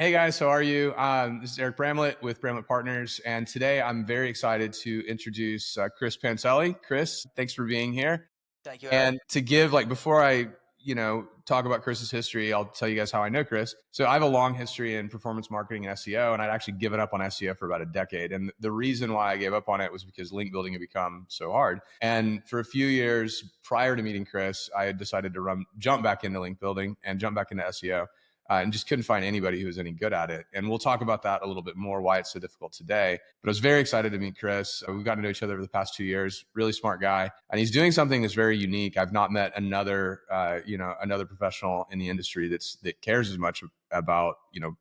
Hey guys, how are you? This is Eric Bramlett with Bramlett Partners, and today I'm very excited to introduce Chris Panteli. Chris, thanks for being here. Thank you, Eric. And to give, before I, talk about Chris's history, I'll tell you guys how I know Chris. So I have a long history in performance marketing and SEO, and I'd actually given up on SEO for about a decade. And the reason why I gave up on it was because link building had become so hard. And for a few years prior to meeting Chris, I had decided to jump back into link building and jump back into SEO. And just couldn't find anybody who was any good at it. And we'll talk about that a little bit more, why it's so difficult today. But I was very excited to meet Chris. We've gotten to know each other over the past 2 years. Really smart guy, and he's doing something that's very unique. I've not met another, another professional in the industry that cares as much about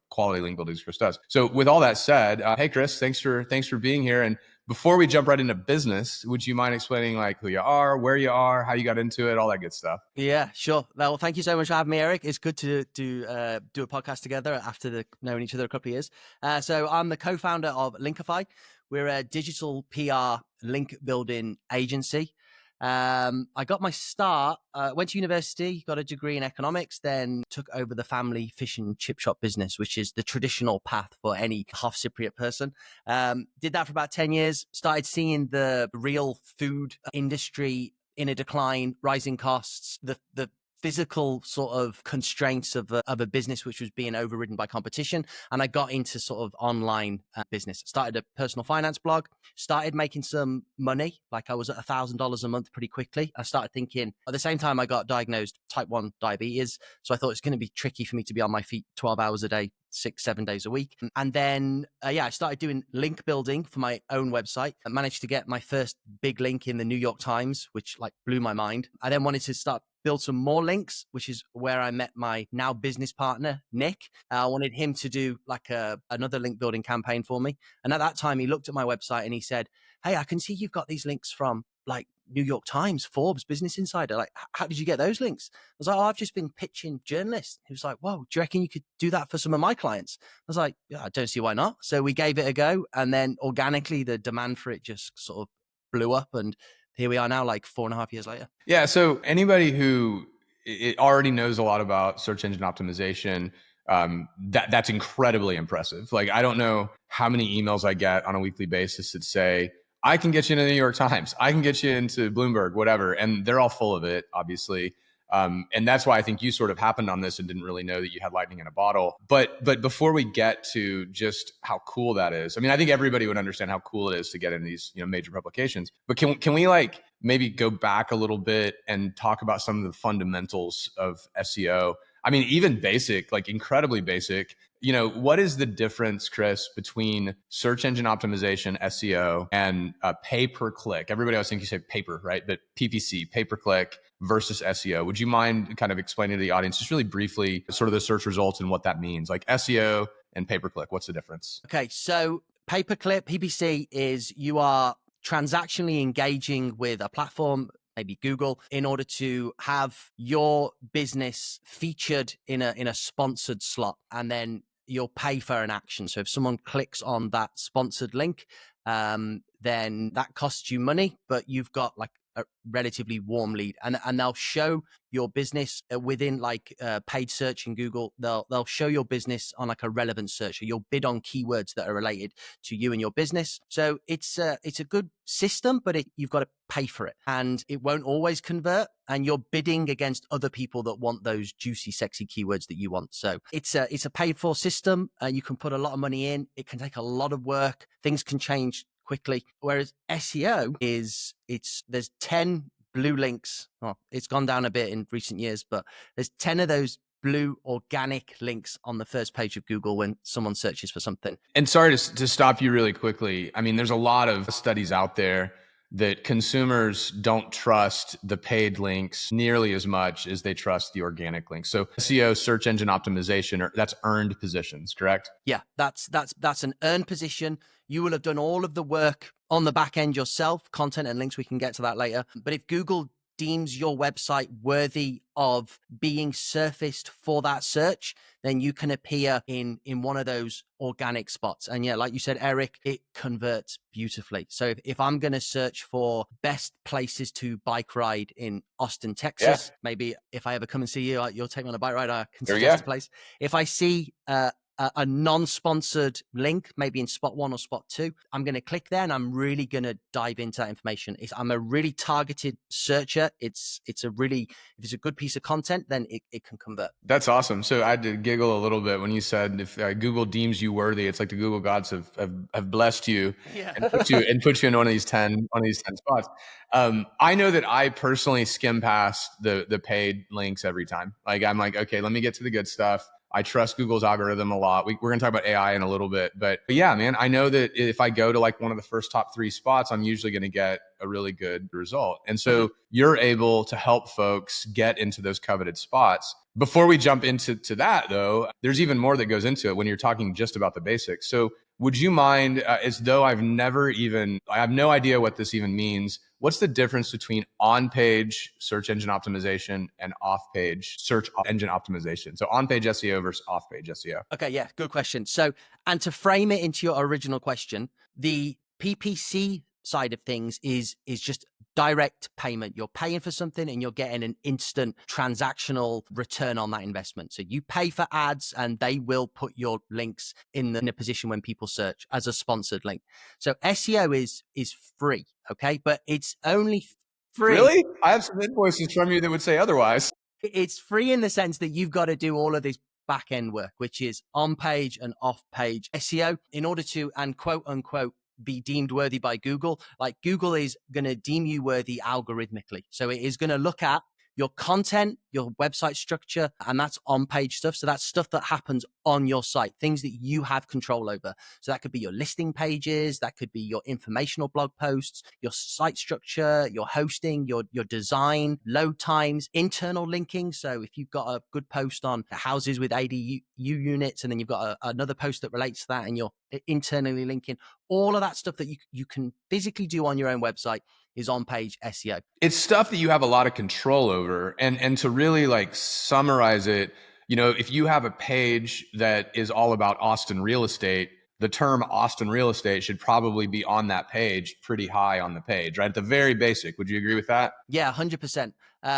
quality link building as Chris does. So with all that said, hey Chris, thanks for being here. And before we jump right into business, would you mind explaining who you are, where you are, how you got into it, all that good stuff? Yeah, sure. Well, thank you so much for having me, Eric. It's good to do a podcast together after knowing each other a couple of years. So I'm the co-founder of Linkify. We're a digital PR link building agency. I got my start, went to university, got a degree in economics, then took over the family fish and chip shop business, which is the traditional path for any half Cypriot person. Did that for about 10 years, started seeing the real food industry in a decline, rising costs, the physical sort of constraints of a business which was being overridden by competition. And I got into sort of online business. Started a personal finance blog, started making some money. Like I was at $1,000 a month pretty quickly. I started thinking at the same time I got diagnosed type 1 diabetes. So I thought it's going to be tricky for me to be on my feet 12 hours a day, 6-7 days a week. And then, I started doing link building for my own website. I managed to get my first big link in the New York Times, which blew my mind. I then wanted to build some more links, which is where I met my now business partner, Nick. I wanted him to do another link building campaign for me. And at that time, he looked at my website and he said, hey, I can see you've got these links from New York Times, Forbes, Business Insider. How did you get those links? I was like, I've just been pitching journalists. He was like, whoa, do you reckon you could do that for some of my clients? I was like, yeah, I don't see why not. So we gave it a go. And then organically, the demand for it just sort of blew up. And here we are now, 4.5 years later. Yeah. So anybody who it already knows a lot about search engine optimization, that's incredibly impressive. I don't know how many emails I get on a weekly basis that say, I can get you into the New York Times, I can get you into Bloomberg, whatever. And they're all full of it, obviously. And that's why I think you sort of happened on this and didn't really know that you had lightning in a bottle. But before we get to just how cool that is, I mean, I think everybody would understand how cool it is to get in these major publications. But can we maybe go back a little bit and talk about some of the fundamentals of SEO? I mean, even basic, incredibly basic. What is the difference, Chris, between search engine optimization, SEO, and pay per click? Everybody always thinks you say paper, right? But PPC, pay per click versus SEO. Would you mind kind of explaining to the audience just really briefly sort of the search results and what that means? Like SEO and pay per click, what's the difference? Okay, so pay per click, PPC, is you are transactionally engaging with a platform, maybe Google, in order to have your business featured in a sponsored slot, and then you'll pay for an action. So if someone clicks on that sponsored link, then that costs you money, but you've got a relatively warm lead, and they'll show your business within paid search in Google. They'll show your business on a relevant search. So you'll bid on keywords that are related to you and your business. So it's a good system, but you've got to pay for it, and it won't always convert. And you're bidding against other people that want those juicy, sexy keywords that you want. So it's a paid for system. You can put a lot of money in. It can take a lot of work. Things can change quickly. Whereas SEO there's 10 blue links. Oh, it's gone down a bit in recent years, but there's 10 of those blue organic links on the first page of Google when someone searches for something. And sorry to stop you really quickly. I mean, there's a lot of studies out there that consumers don't trust the paid links nearly as much as they trust the organic links. So SEO, search engine optimization, that's earned positions, correct? Yeah, that's an earned position. You will have done all of the work on the back end yourself, content and links. We can get to that later. But if Google deems your website worthy of being surfaced for that search, then you can appear in one of those organic spots. And yeah, like you said, Eric, it converts beautifully. So if I'm going to search for best places to bike ride in Austin, Texas, maybe if I ever come and see you, you'll take me on a bike ride, I can suggest a place. If I see a non-sponsored link, maybe in spot 1 or spot 2, I'm going to click there and I'm really going to dive into that information. I'm a really targeted searcher. If it's a good piece of content, then it can convert. That's awesome. So I had to giggle a little bit when you said if Google deems you worthy, it's like the Google gods have blessed you and put you in one of these 10 spots. I know that I personally skim past the paid links every time. Like I'm like, okay, let me get to the good stuff. I trust Google's algorithm a lot. We're going to talk about AI in a little bit, but yeah, man, I know that if I go to like one of the first top 3 spots, I'm usually going to get a really good result. And so you're able to help folks get into those coveted spots. Before we jump into that though, there's even more that goes into it when you're talking just about the basics. So would you mind, as though I have no idea what this even means, what's the difference between on-page search engine optimization and off-page search engine optimization? So on-page SEO versus off-page SEO. Okay, yeah, good question. So, and to frame it into your original question, the PPC side of things is just direct payment. You're paying for something and you're getting an instant transactional return on that investment. So you pay for ads and they will put your links in a position when people search as a sponsored link. So SEO is free, okay? But it's only free. Really? I have some invoices from you that would say otherwise. It's free in the sense that you've got to do all of this back end work, which is on page and off page SEO in order to, and quote unquote, be deemed worthy by Google. Like Google is going to deem you worthy algorithmically. So it is going to look at your content, your website structure, and that's on-page stuff. So that's stuff that happens on your site, things that you have control over. So that could be your listing pages, that could be your informational blog posts, your site structure, your hosting, your design, load times, internal linking. So if you've got a good post on houses with ADU units, and then you've got another post that relates to that, and you're internally linking, all of that stuff that you can physically do on your own website is on-page SEO. It's stuff that you have a lot of control over. And to really like summarize it, if you have a page that is all about Austin real estate, the term Austin real estate should probably be on that page, pretty high on the page, right? At the very basic. Would you agree with that? Yeah, 100%.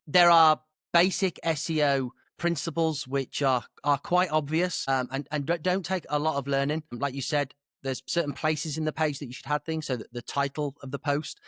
There are basic SEO principles which are quite obvious and don't take a lot of learning. Like you said, there's certain places in the page that you should have things. So that the title of the post,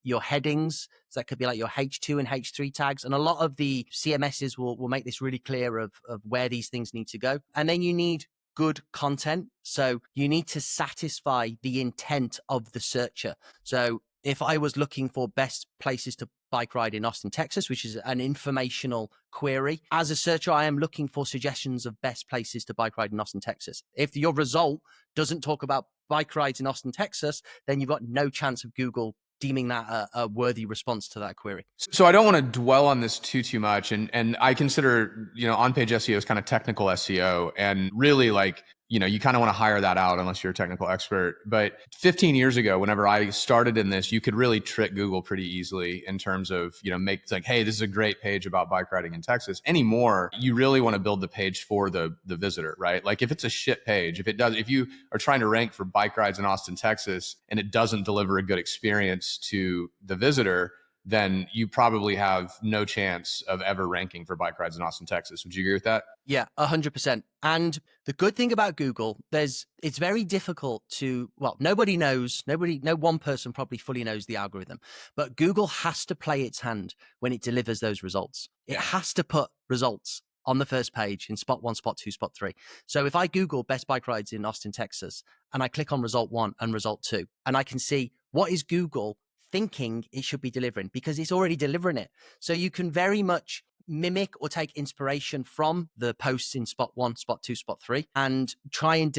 your headings, so that could be like your H2 and H3 tags. And a lot of the CMSs will make this really clear of where these things need to go. And then you need good content. So you need to satisfy the intent of the searcher. So if I was looking for best places to bike ride in Austin, Texas, which is an informational query, as a searcher, I am looking for suggestions of best places to bike ride in Austin, Texas. If your result doesn't talk about bike rides in Austin, Texas, then you've got no chance of Google deeming that a worthy response to that query. So I don't want to dwell on this too much. And I consider, on-page SEO is kind of technical SEO, and really like, you kind of want to hire that out unless you're a technical expert. But 15 years ago, whenever I started in this, you could really trick Google pretty easily in terms of, make like, hey, this is a great page about bike riding in Texas. Anymore, you really want to build the page for the visitor, right? Like if it's a shit page, if you are trying to rank for bike rides in Austin, Texas, and it doesn't deliver a good experience to the visitor, then you probably have no chance of ever ranking for bike rides in Austin, Texas. Would you agree with that? Yeah, 100%. And the good thing about Google, it's very difficult no one person probably fully knows the algorithm, but Google has to play its hand when it delivers those results. It has to put results on the first page in spot 1, spot 2, spot 3. So if I Google best bike rides in Austin, Texas, and I click on result 1 and result 2, and I can see what is Google thinking it should be delivering, because it's already delivering it. So you can very much mimic or take inspiration from the posts in spot 1, spot 2, spot 3, and try and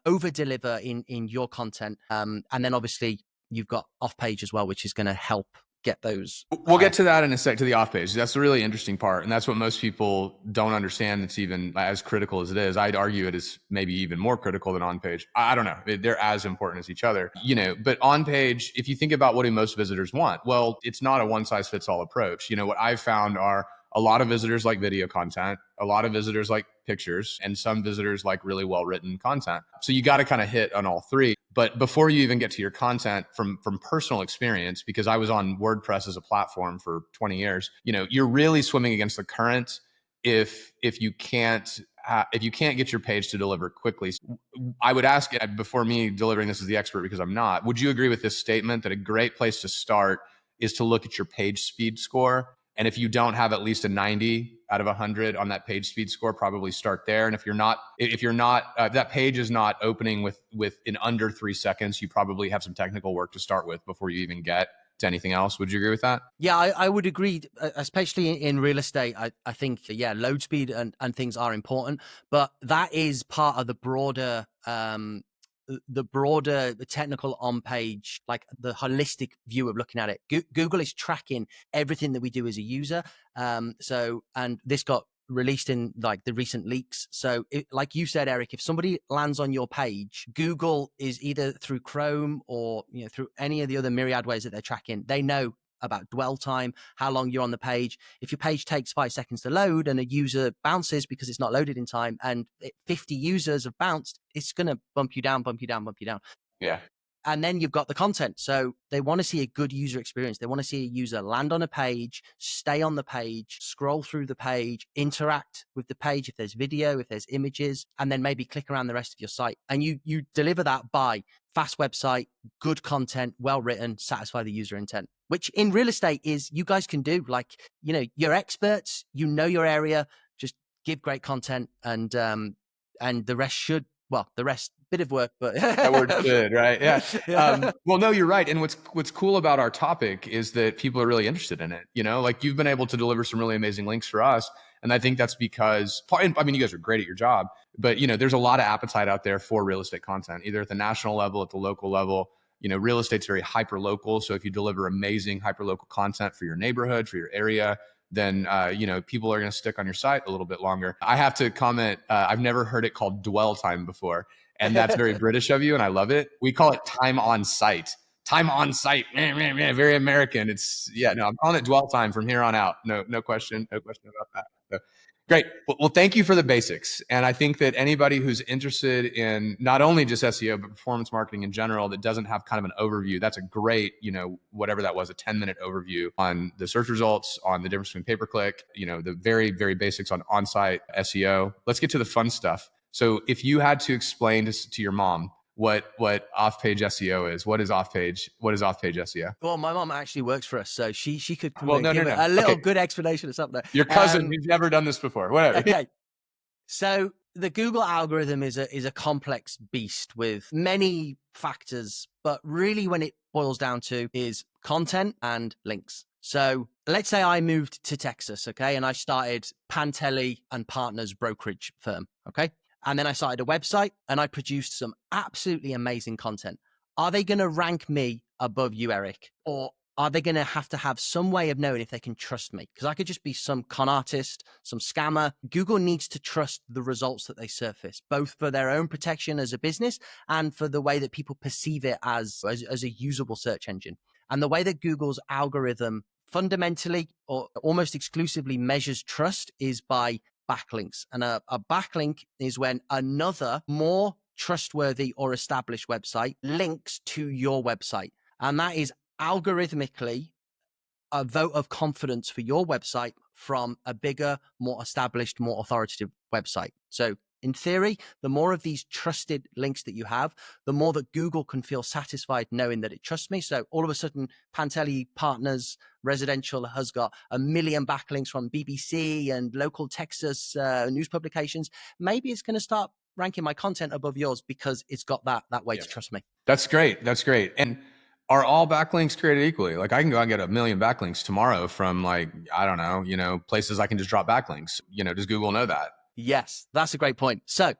over deliver in your content. And then obviously you've got off page as well, which is going to help get those. We'll get to that in a sec, to the off page. That's the really interesting part. And that's what most people don't understand. It's even as critical as it is. I'd argue it is maybe even more critical than on page. I don't know. They're as important as each other, but on page, if you think about what do most visitors want? Well, it's not a one size fits all approach. What I've found are a lot of visitors like video content, a lot of visitors like pictures, and some visitors like really well-written content. So you got to kind of hit on all three. But before you even get to your content, from personal experience, because I was on WordPress as a platform for 20 years, you're really swimming against the current if you can't if you can't get your page to deliver quickly, I would ask, before me delivering this as the expert, because I'm not, would you agree with this statement that a great place to start is to look at your page speed score? And if you don't have at least a 90 out of 100 on that page speed score, probably start there. And if that page is not opening with in under 3 seconds, you probably have some technical work to start with before you even get to anything else. Would you agree with that? Yeah, I would agree, especially in real estate. I think, yeah, load speed and things are important, but that is part of the broader technical on page, like the holistic view of looking at it. Google is tracking everything that we do as a user. And this got released in like the recent leaks. So like you said, Eric, if somebody lands on your page, Google is either through Chrome or through any of the other myriad ways that they're tracking. They know about dwell time, how long you're on the page. If your page takes 5 seconds to load and a user bounces because it's not loaded in time, and 50 users have bounced, it's going to bump you down. Yeah. And then you've got the content. So they want to see a good user experience. They want to see a user land on a page, stay on the page, scroll through the page, interact with the page if there's video, if there's images, and then maybe click around the rest of your site. And you deliver that by fast website, good content, well written, satisfy the user intent, which in real estate is you guys can do. Like, you're experts, your area, just give great content, and the rest bit of work, but that word should, right? Yeah. Yeah. Well, no, you're right. And what's cool about our topic is that people are really interested in it. Like you've been able to deliver some really amazing links for us. And I think that's because, you guys are great at your job, but there's a lot of appetite out there for real estate content, either at the national level, at the local level. Real estate's very hyper local. So if you deliver amazing hyper local content for your neighborhood, for your area, then people are going to stick on your site a little bit longer. I have to comment, I've never heard it called dwell time before. And that's very British of you, and I love it. We call it time on site. Time on site, very American. I'm calling it dwell time from here on out. No question about that. So, great. Well, thank you for the basics. And I think that anybody who's interested in not only just SEO, but performance marketing in general, that doesn't have kind of an overview, that's a great, whatever that was, a 10-minute overview on the search results, on the difference between pay-per-click, the very, very basics on on-site SEO. Let's get to the fun stuff. So if you had to explain to your mom what off-page SEO is, what is off-page SEO? Well, my mom actually works for us, so she could give No. a little good explanation or something. Your cousin who's never done this before, whatever. Okay. So the Google algorithm is a complex beast with many factors, but really when it boils down to is content and links. So let's say I moved to Texas, okay, and I started Panteli and Partners brokerage firm, okay? And then I started a website and I produced some absolutely amazing content. Are they going to rank me above you, Eric? Or are they going to have some way of knowing if they can trust me? Because I could just be some con artist, some scammer. Google needs to trust the results that they surface, both for their own protection as a business and for the way that people perceive it as a usable search engine. And the way that Google's algorithm fundamentally or almost exclusively measures trust is by backlinks. And a backlink is when another more trustworthy or established website links to your website. And that is algorithmically a vote of confidence for your website from a bigger, more established, more authoritative website. So in theory, the more of these trusted links that you have, the more that Google can feel satisfied knowing that it trusts me. So all of a sudden, Panteli Partners Residential has got 1 million backlinks from BBC and local Texas news publications. Maybe it's going to start ranking my content above yours because it's got that way to trust me. That's great. And are all backlinks created equally? Like I can go and get 1 million backlinks tomorrow from places I can just drop backlinks. Does Google know that? Yes, that's a great point. So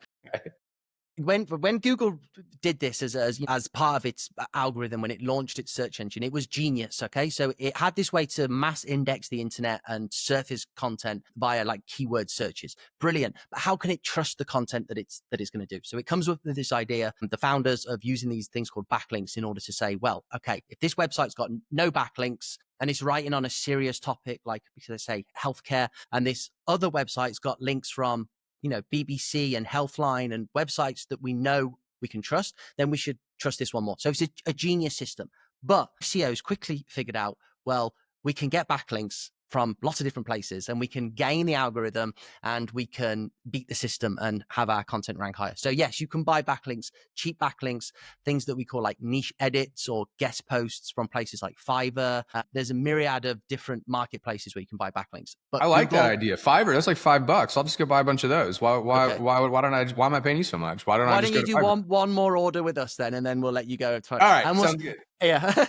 when Google did this as part of its algorithm, when it launched its search engine, it was genius. Okay, so it had this way to mass index the internet and surface content via like keyword searches. Brilliant. But how can it trust the content that it's going to do? So it comes with this idea, the founders, of using these things called backlinks in order to say, well, okay, if this website's got no backlinks and it's writing on a serious topic, like because they say healthcare, and this other website's got links from BBC and Healthline and websites that we know we can trust, then we should trust this one more. So it's a genius system. But SEOs quickly figured out, well, we can get backlinks from lots of different places, and we can gain the algorithm and we can beat the system and have our content rank higher. So yes, you can buy backlinks, cheap backlinks, things that we call like niche edits or guest posts from places like Fiverr. There's a myriad of different marketplaces where you can buy backlinks. But I like that Google, idea. Fiverr, that's like $5. I'll just go buy a bunch of those. okay. Why am I paying you so much? Why don't I Why just don't go you to do Fiverr? one more order with us then, and then we'll let you go. All right, And sounds good. yeah.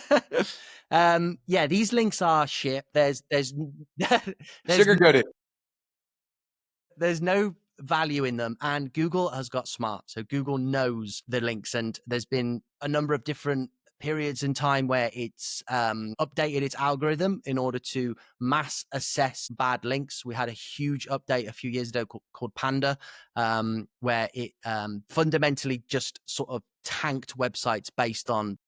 Yeah, these links are shit. There's there's Sugarcoat it. there's no value in them, and Google has got smart. So Google knows the links, and there's been a number of different periods in time where it's updated its algorithm in order to mass assess bad links. We had a huge update a few years ago called Panda, where it fundamentally just sort of tanked websites based on.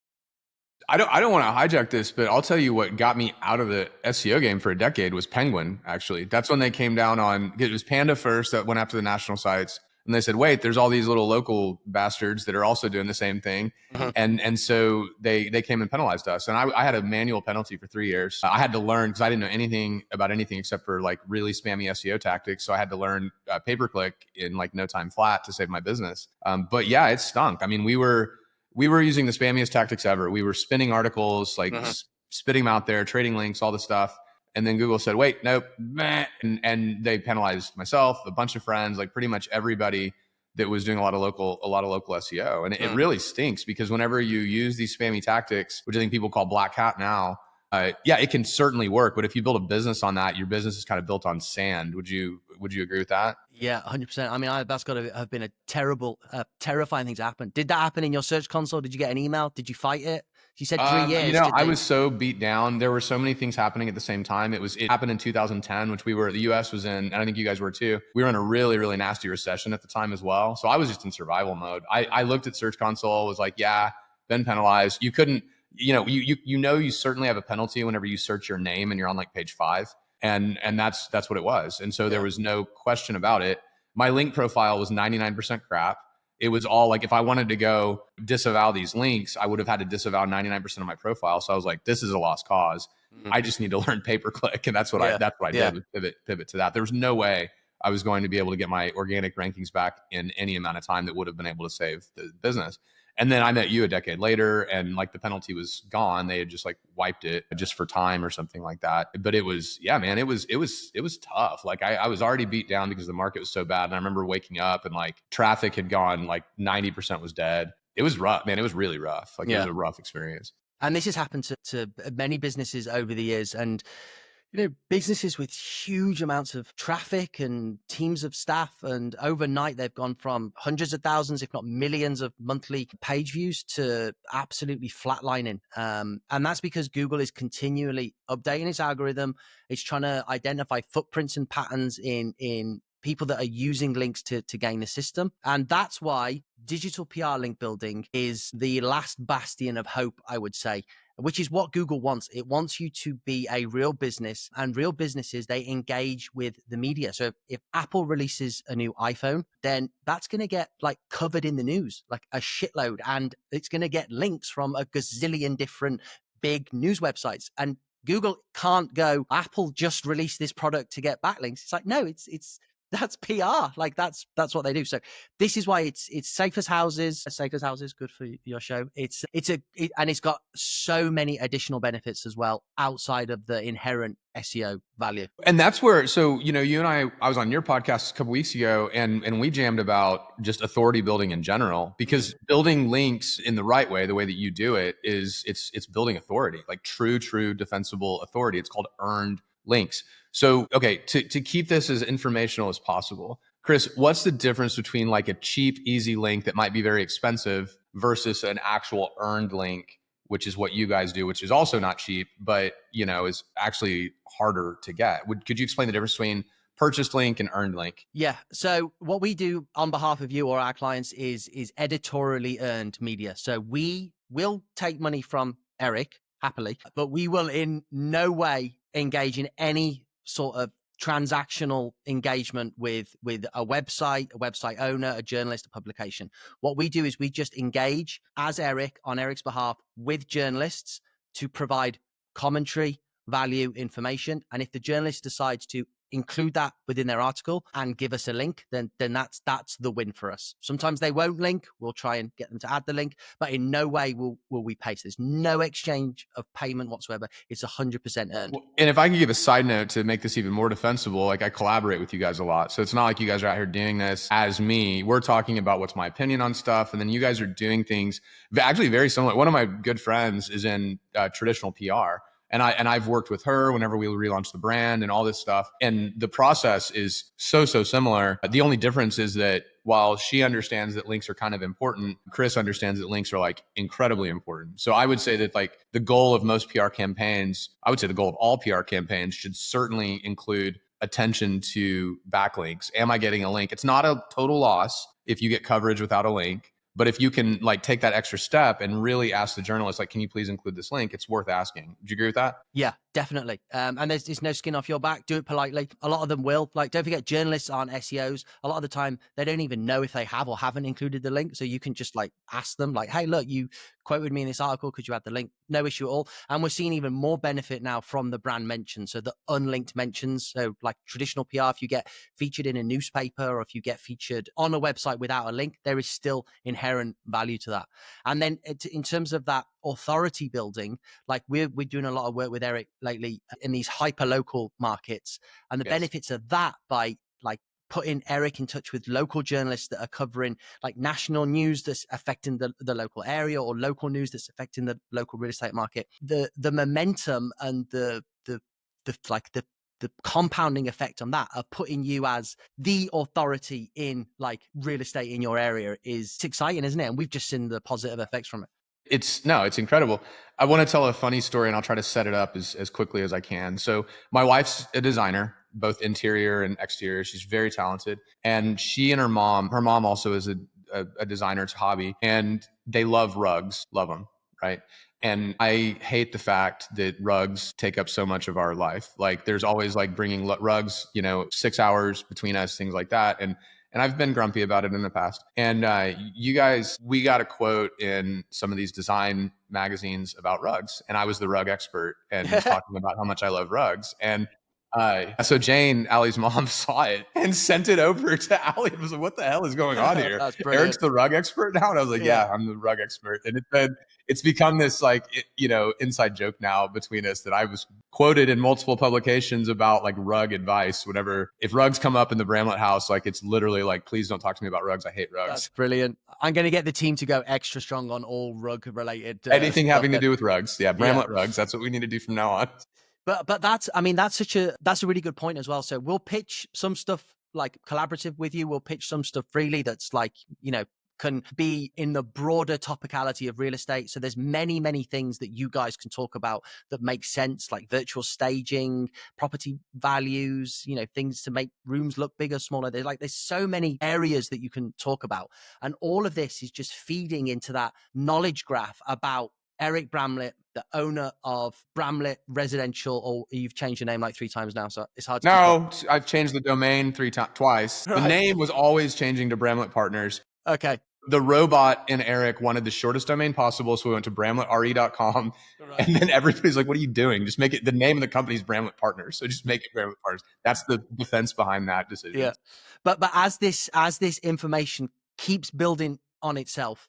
I don't want to hijack this, but I'll tell you what got me out of the SEO game for a decade was Penguin. Actually, that's when they came down on. It was Panda first that went after the national sites, and they said, "Wait, there's all these little local bastards that are also doing the same thing," and so they came and penalized us. And I had a manual penalty for 3 years. I had to learn because I didn't know anything about anything except for like really spammy SEO tactics. So I had to learn pay per click in like no time flat to save my business. But yeah, it stunk. I mean, we were using the spammiest tactics ever. We were spinning articles, like spitting them out there, trading links, all the stuff. And then Google said, wait, nope. And they penalized myself, a bunch of friends, like pretty much everybody that was doing a lot of local SEO. And it really stinks because whenever you use these spammy tactics, which I think people call black hat now, yeah, it can certainly work. But if you build a business on that, your business is kind of built on sand. Would you agree with that? Yeah, 100%. I mean, that's got to have been a terrifying thing to happen. Did that happen in your search console? Did you get an email? Did you fight it? You said 3 years. I was so beat down. There were so many things happening at the same time. It happened in 2010, which the US was in, and I think you guys were too. We were in a really, really nasty recession at the time as well. So I was just in survival mode. I looked at Search Console, was like, yeah, been penalized. You couldn't, you certainly have a penalty whenever you search your name and you're on like page 5. And that's what it was. And so there was no question about it. My link profile was 99% crap. It was all like, if I wanted to go disavow these links, I would have had to disavow 99% of my profile. So I was like, this is a lost cause. I just need to learn pay-per-click. And that's what I did with pivot to that. There was no way I was going to be able to get my organic rankings back in any amount of time that would have been able to save the business. And then I met you a decade later, and like the penalty was gone. They had just like wiped it just for time or something like that. But it was, yeah, man, it was tough. Like I was already beat down because the market was so bad. And I remember waking up and like traffic had gone, like 90% was dead. It was rough, man. It was really rough. Like it was a rough experience. And this has happened to many businesses over the years. And businesses with huge amounts of traffic and teams of staff, and overnight they've gone from hundreds of thousands, if not millions of monthly page views to absolutely flatlining. And that's because Google is continually updating its algorithm. It's trying to identify footprints and patterns in people that are using links to gain the system. And that's why digital PR link building is the last bastion of hope, I would say, which is what Google wants. It wants you to be a real business, and real businesses, they engage with the media. So if Apple releases a new iPhone, then that's going to get like covered in the news, like a shitload, and it's going to get links from a gazillion different big news websites. And Google can't go, Apple just released this product to get backlinks. It's like, no, it's that's PR. Like that's what they do. So this is why it's safe as houses. Safe as houses, good for your show. And it's got so many additional benefits as well outside of the inherent SEO value. And that's where, so, you and I was on your podcast a couple weeks ago, and we jammed about just authority building in general, because building links in the right way, the way that you do it, is it's building authority, like true defensible authority. It's called earned links. So, okay, to keep this as informational as possible, Chris, what's the difference between like a cheap, easy link that might be very expensive versus an actual earned link, which is what you guys do, which is also not cheap, but is actually harder to get? Could you explain the difference between purchased link and earned link? Yeah. So what we do on behalf of you or our clients is editorially earned media. So we will take money from Eric happily, but we will in no way engage in any sort of transactional engagement with a website owner, a journalist, a publication. What we do is we just engage as Eric on Eric's behalf with journalists to provide commentary, value information. And if the journalist decides to include that within their article and give us a link, then that's the win for us. Sometimes they won't link. We'll try and get them to add the link, but in no way will we pay. So there's no exchange of payment whatsoever. It's 100% earned. And if I can give a side note to make this even more defensible, like I collaborate with you guys a lot. So it's not like you guys are out here doing this as me. We're talking about what's my opinion on stuff. And then you guys are doing things actually very similar. One of my good friends is in traditional PR. And I've worked with her whenever we relaunch the brand and all this stuff. And the process is so similar. The only difference is that while she understands that links are kind of important, Chris understands that links are like incredibly important. So I would say that like the goal of most PR campaigns, I would say the goal of all PR campaigns should certainly include attention to backlinks. Am I getting a link? It's not a total loss if you get coverage without a link. But if you can like take that extra step and really ask the journalist, like, can you please include this link? It's worth asking. Do you agree with that? Yeah, definitely. And there's no skin off your back. Do it politely. A lot of them will. Like, don't forget, journalists aren't SEOs. A lot of the time, they don't even know if they have or haven't included the link. So you can just like ask them, like, hey, look, you quoted me in this article. Could you add the link? No issue at all. And we're seeing even more benefit now from the brand mentions. So the unlinked mentions. So like traditional PR, if you get featured in a newspaper or if you get featured on a website without a link, there is still inherent value to that. And then in terms of that authority building, like we're doing a lot of work with Eric lately in these hyper local markets, and the benefits of that by like putting Eric in touch with local journalists that are covering like national news that's affecting the local area or local news that's affecting the local real estate market. The momentum and the compounding effect on that of putting you as the authority in like real estate in your area it's exciting, isn't it? And we've just seen the positive effects from it. It's incredible. I want to tell a funny story and I'll try to set it up as quickly as I can. So my wife's a designer, both interior and exterior. She's very talented. And she and her mom also is a designer's hobby, and they love rugs, love them. Right. And I hate the fact that rugs take up so much of our life. Like there's always like bringing rugs, 6 hours between us, things like that. And I've been grumpy about it in the past. And you guys, we got a quote in some of these design magazines about rugs. And I was the rug expert and was talking about how much I love rugs. And so Jane, Allie's mom, saw it and sent it over to Allie. I was like, what the hell is going on here? That's brilliant. Eric's the rug expert now? And I was like, yeah, I'm the rug expert. And it's become this like, inside joke now between us that I was quoted in multiple publications about like rug advice. If rugs come up in the Bramlett house, like it's literally like, please don't talk to me about rugs. I hate rugs. That's brilliant. I'm going to get the team to go extra strong on all rug related. Anything having to do with rugs. Yeah. Bramlett rugs. That's what we need to do from now on. But that's a really good point as well. So we'll pitch some stuff like collaborative with you. We'll pitch some stuff freely that's like, can be in the broader topicality of real estate. So there's many, many things that you guys can talk about that make sense, like virtual staging, property values, things to make rooms look bigger, smaller. There's so many areas that you can talk about. And all of this is just feeding into that knowledge graph about Eric Bramlett, the owner of Bramlett Residential, or you've changed your name like 3 times now, so it's hard to No, I've changed the domain twice. Right. The name was always changing to Bramlett Partners. Okay. The robot and Eric wanted the shortest domain possible, so we went to bramlettre.com. Right. And then everybody's like, what are you doing? Just make it, the name of the company's Bramlett Partners, so just make it Bramlett Partners. That's the defense behind that decision. Yeah. But as this information keeps building on itself,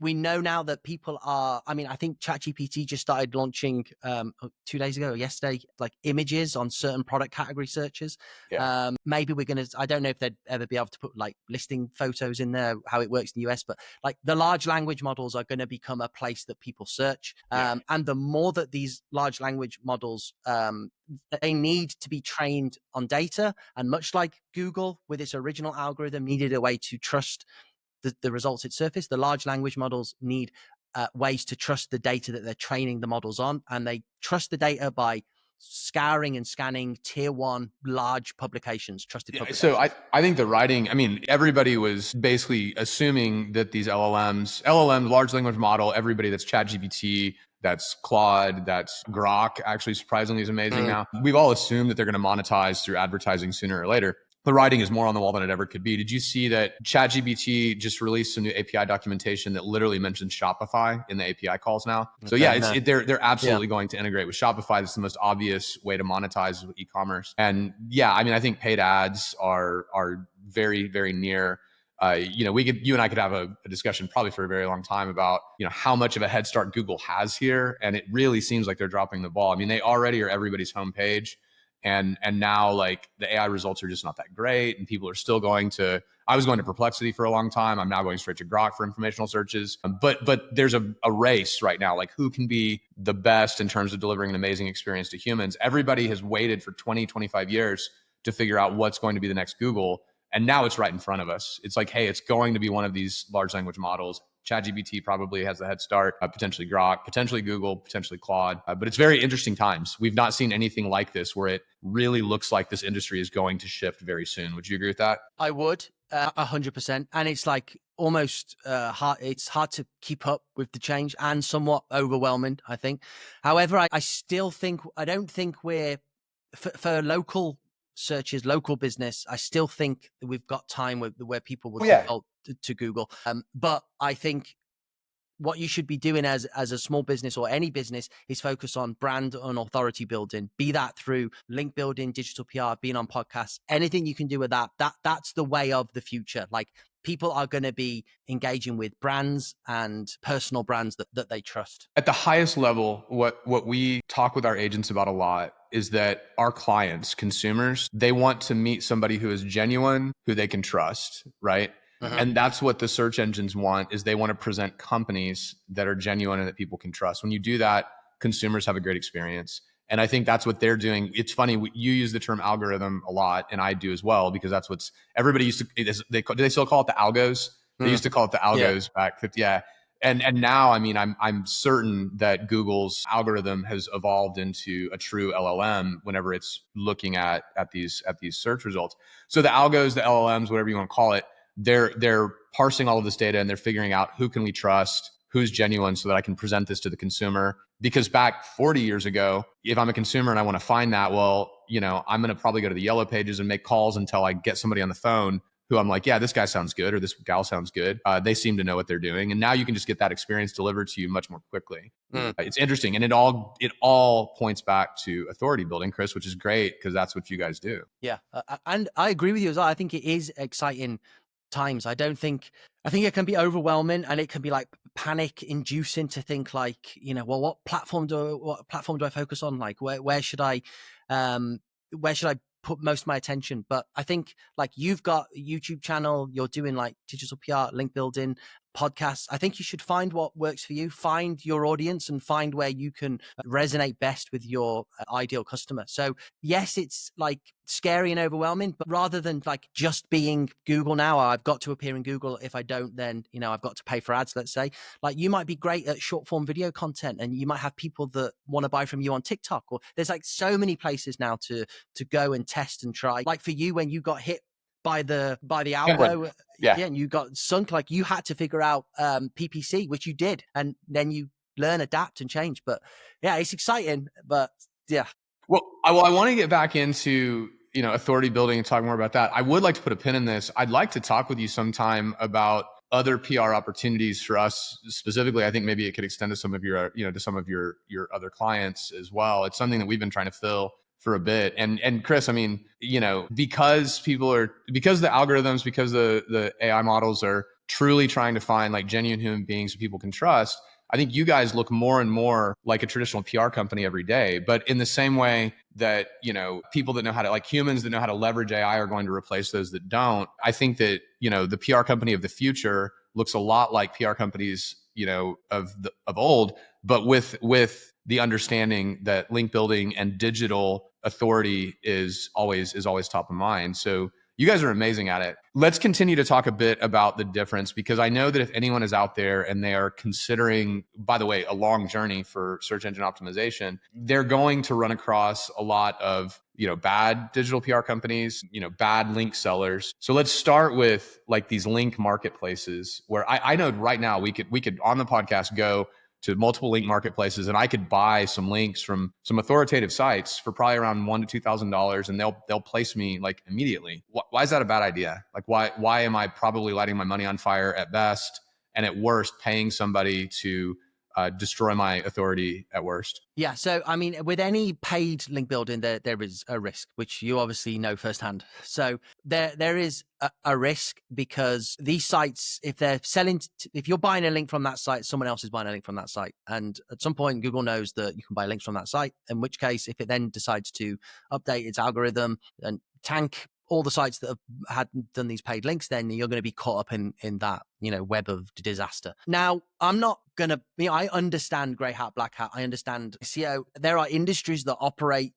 we know now that people are, I think ChatGPT just started launching 2 days ago or yesterday, like images on certain product category searches. Yeah. Maybe we're going to, I don't know if they'd ever be able to put like listing photos in there, how it works in the US, but like the large language models are going to become a place that people search. And the more that these large language models, they need to be trained on data, and much like Google with its original algorithm needed a way to trust the results it surfaced, the large language models need ways to trust the data that they're training the models on, and they trust the data by scouring and scanning tier 1 large publications, trusted publications. So I think the writing, everybody was basically assuming that these LLMs, large language model, everybody that's ChatGPT, that's Claude, that's Grok, actually surprisingly is amazing now. We've all assumed that they're going to monetize through advertising sooner or later. the writing is more on the wall than it ever could be. Did you see that ChatGPT just released some new API documentation that literally mentions Shopify in the API calls now? So yeah, they're absolutely going to integrate with Shopify. That's the most obvious way to monetize with e-commerce. And yeah, I mean, I think paid ads are very, very near. You and I could have a discussion probably for a very long time about, how much of a head start Google has here. And it really seems like they're dropping the ball. I mean, they already are everybody's homepage. And now like the AI results are just not that great. And people are still I was going to Perplexity for a long time. I'm now going straight to Grok for informational searches. But there's a race right now, like who can be the best in terms of delivering an amazing experience to humans. Everybody has waited for 20, 25 years to figure out what's going to be the next Google. And now it's right in front of us. It's like, hey, it's going to be one of these large language models. ChatGPT probably has the head start, potentially Grok, potentially Google, potentially Claude. But it's very interesting times. We've not seen anything like this where it really looks like this industry is going to shift very soon. Would you agree with that? I would, 100%. And it's like almost hard. It's hard to keep up with the change and somewhat overwhelming, I think. However, I still think, I don't think we're, for local searches, local business, I still think that we've got time where people would default to Google. But I think what you should be doing as a small business or any business is focus on brand and authority building, be that through link building, digital PR, being on podcasts, anything you can do with that's the way of the future. Like people are going to be engaging with brands and personal brands that they trust. At the highest level, what we talk with our agents about a lot is that our clients, consumers, they want to meet somebody who is genuine, who they can trust, right? And that's what the search engines want, is they want to present companies that are genuine and that people can trust. When you do that, consumers have a great experience. And I think that's what they're doing. It's funny, you use the term algorithm a lot, and I do as well, because that's what's everybody used to, do they still call it the algos? They used to call it the algos back 50. Yeah. And now, I mean, I'm certain that Google's algorithm has evolved into a true LLM whenever it's looking at these search results. So the algos, the LLMs, whatever you want to call it, they're parsing all of this data and they're figuring out who can we trust, who's genuine, so that I can present this to the consumer. Because back 40 years ago, if I'm a consumer and I want to find that, well, I'm going to probably go to the yellow pages and make calls until I get somebody on the phone who I'm like, yeah, this guy sounds good, or this gal sounds good. They seem to know what they're doing. And now you can just get that experience delivered to you much more quickly. It's interesting. And it all points back to authority building, Chris, which is great because that's what you guys do. Yeah. And I agree with you as well. I think it is exciting times. I think it can be overwhelming and it can be like panic inducing to think like, well, what platform do I focus on? Like where should I put most of my attention? But I think like you've got a YouTube channel, you're doing like digital PR, link building, podcasts. I think you should find what works for you, find your audience and find where you can resonate best with your ideal customer. So yes, it's like scary and overwhelming, but rather than like just being Google now, I've got to appear in Google. If I don't, then, I've got to pay for ads, let's say. Like you might be great at short form video content and you might have people that want to buy from you on TikTok, or there's like so many places now to go and test and try. Like for you, when you got hit by the algo, and you got sunk, like you had to figure out PPC, which you did, and then you learn, adapt, and change. But yeah, it's exciting. But yeah. Well, I want to get back into authority building and talk more about that. I would like to put a pin in this. I'd like to talk with you sometime about other PR opportunities for us specifically. I think maybe it could extend to some of your your other clients as well. It's something that we've been trying to fill for a bit. And Chris, I mean, because the algorithms, because the AI models are truly trying to find like genuine human beings who people can trust, I think you guys look more and more like a traditional PR company every day. But in the same way that, people that know how to, like humans that know how to leverage AI are going to replace those that don't, I think that, the PR company of the future looks a lot like PR companies, of old, but with the understanding that link building and digital authority is always top of mind. So you guys are amazing at it. Let's continue to talk a bit about the difference, because I know that if anyone is out there and they are considering, by the way, a long journey for search engine optimization, they're going to run across a lot of, bad digital PR companies, bad link sellers. So let's start with like these link marketplaces where I know right now we could on the podcast go to multiple link marketplaces, and I could buy some links from some authoritative sites for probably around $1,000 to $2,000, and they'll place me like immediately. Why is that a bad idea? Like why am I probably lighting my money on fire at best, and at worst paying somebody to destroy my authority at worst? Yeah. So, I mean, with any paid link building, there is a risk, which you obviously know firsthand. So there is a risk because these sites, if they're selling, if you're buying a link from that site, someone else is buying a link from that site. And at some point, Google knows that you can buy links from that site, in which case, if it then decides to update its algorithm and tank all the sites that have done these paid links, then you're going to be caught up in that, web of disaster. Now, I'm not going to, I understand grey hat, black hat. I understand SEO. There are industries that operate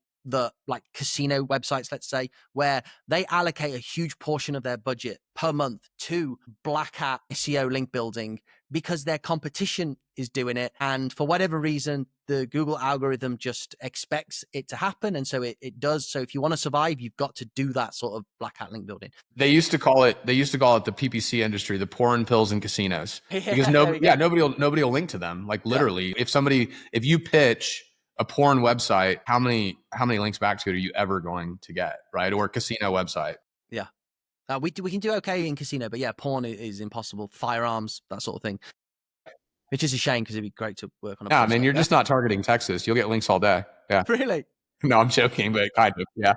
like casino websites, let's say, where they allocate a huge portion of their budget per month to black hat SEO link building because their competition is doing it. And for whatever reason, the Google algorithm just expects it to happen. And so it does. So if you want to survive, you've got to do that sort of black hat link building. They used to call it the PPC industry, the porn, pills, and casinos, because nobody will link to them. Like literally, if you pitch a porn website, how many links back to it are you ever going to get, right? Or a casino website? Yeah. We can do okay in casino, but yeah, porn is impossible. Firearms, that sort of thing. Which is a shame because it'd be great to work on. Yeah, man, you're just not targeting Texas. You'll get links all day. Yeah. Really? No, I'm joking, but kind of. Yeah.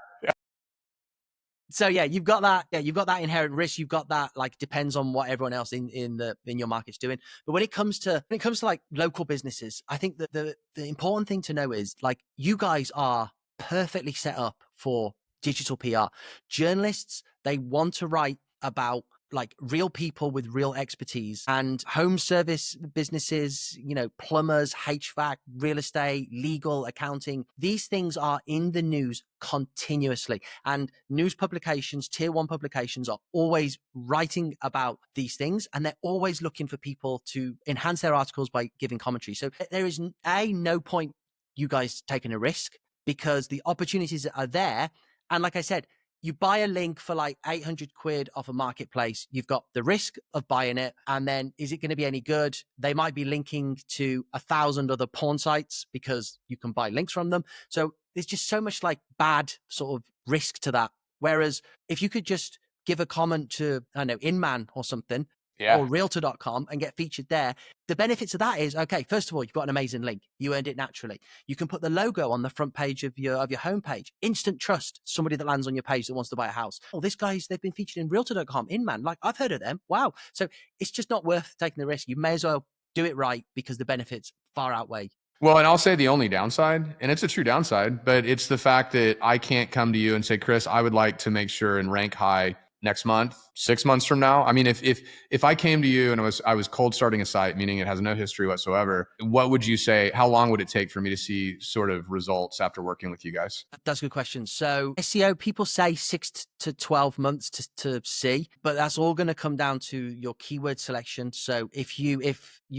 So yeah, you've got that. Yeah, you've got that inherent risk. You've got that, like, depends on what everyone else in your market's doing. But when it comes to like local businesses, I think that the important thing to know is, like, you guys are perfectly set up for digital PR. Journalists, they want to write about like real people with real expertise, and home service businesses, plumbers, HVAC, real estate, legal, accounting. These things are in the news continuously, and news publications, tier one publications, are always writing about these things, and they're always looking for people to enhance their articles by giving commentary. So there is no point you guys taking a risk because the opportunities are there. And like I said, you buy a link for like 800 quid off a marketplace. You've got the risk of buying it. And then is it going to be any good? They might be linking to 1,000 other porn sites because you can buy links from them. So there's just so much like bad sort of risk to that. Whereas if you could just give a comment to, I don't know, Inman or something, or realtor.com and get featured there. The benefits of that is, okay, first of all, you've got an amazing link. You earned it naturally. You can put the logo on the front page of your homepage. Instant trust, somebody that lands on your page that wants to buy a house. Oh, they've been featured in realtor.com, Inman. Like, I've heard of them. Wow. So it's just not worth taking the risk. You may as well do it right because the benefits far outweigh. Well, and I'll say the only downside, and it's a true downside, but it's the fact that I can't come to you and say, Chris, I would like to make sure and rank high next month, 6 months from now. I mean, if I came to you and I was cold starting a site, meaning it has no history whatsoever, what would you say? How long would it take for me to see sort of results after working with you guys? That's a good question. So SEO, people say 6 to 12 months to see, but that's all going to come down to your keyword selection. So if you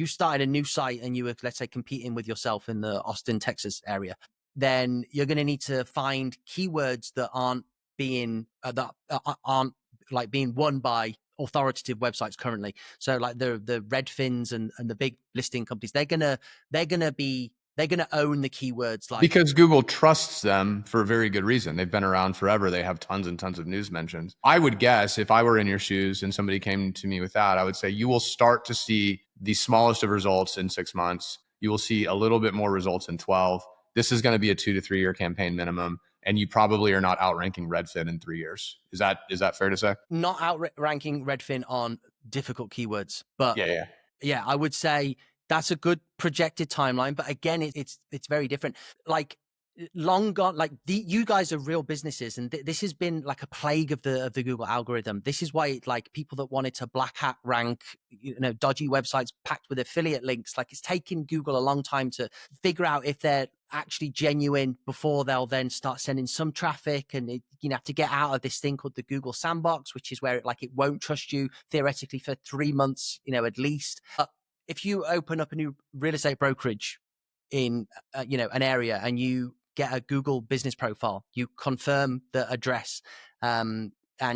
started a new site and you were, let's say, competing with yourself in the Austin, Texas area, then you're going to need to find keywords that aren't being like being won by authoritative websites currently. So like the Redfins and the big listing companies, they're gonna own the keywords, like, because Google trusts them for a very good reason. They've been around forever. They have tons and tons of news mentions. I would guess if I were in your shoes and somebody came to me with that, I would say you will start to see the smallest of results in 6 months. You will see a little bit more results in 12. This is going to be a 2 to 3 year campaign minimum. And you probably are not outranking Redfin in 3 years. Is that fair to say? Not outranking Redfin on difficult keywords, but yeah, I would say that's a good projected timeline. But again, it's very different. Like, long gone, like, you guys are real businesses, and this has been like a plague of the Google algorithm. This is why, like, people that wanted to black hat rank, dodgy websites packed with affiliate links, like, it's taken Google a long time to figure out if they're actually genuine before they'll then start sending some traffic. And you have to get out of this thing called the Google sandbox, which is where it won't trust you theoretically for 3 months, at least. If you open up a new real estate brokerage in an area, and you get a Google business profile, you confirm the address, and